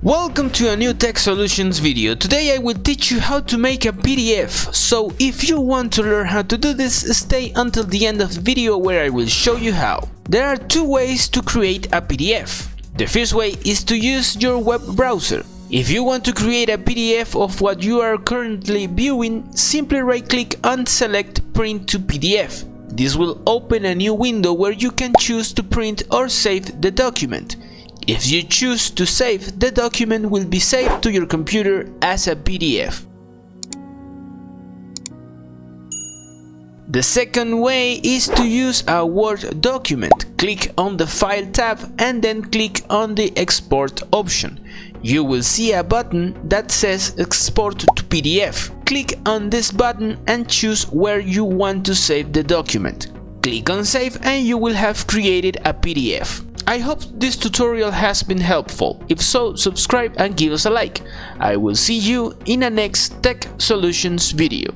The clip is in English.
Welcome to a new Tech Solutions video. Today I will teach you how to make a PDF. So if you want to learn how to do this, stay until the end of the video where I will show you how. There are two ways to create a PDF. The first way is to use your web browser. If you want to create a PDF of what you are currently viewing, simply right-click and select Print to PDF. This will open a new window where you can choose to print or save the document. If you choose to save, the document will be saved to your computer as a PDF. The second way is to use a Word document. Click on the File tab and then click on the Export option. You will see a button that says Export to PDF. Click on this button and choose where you want to save the document. Click on Save and you will have created a PDF. I hope this tutorial has been helpful. If so, subscribe and give us a like. I will see you in a next Tech Solutions video.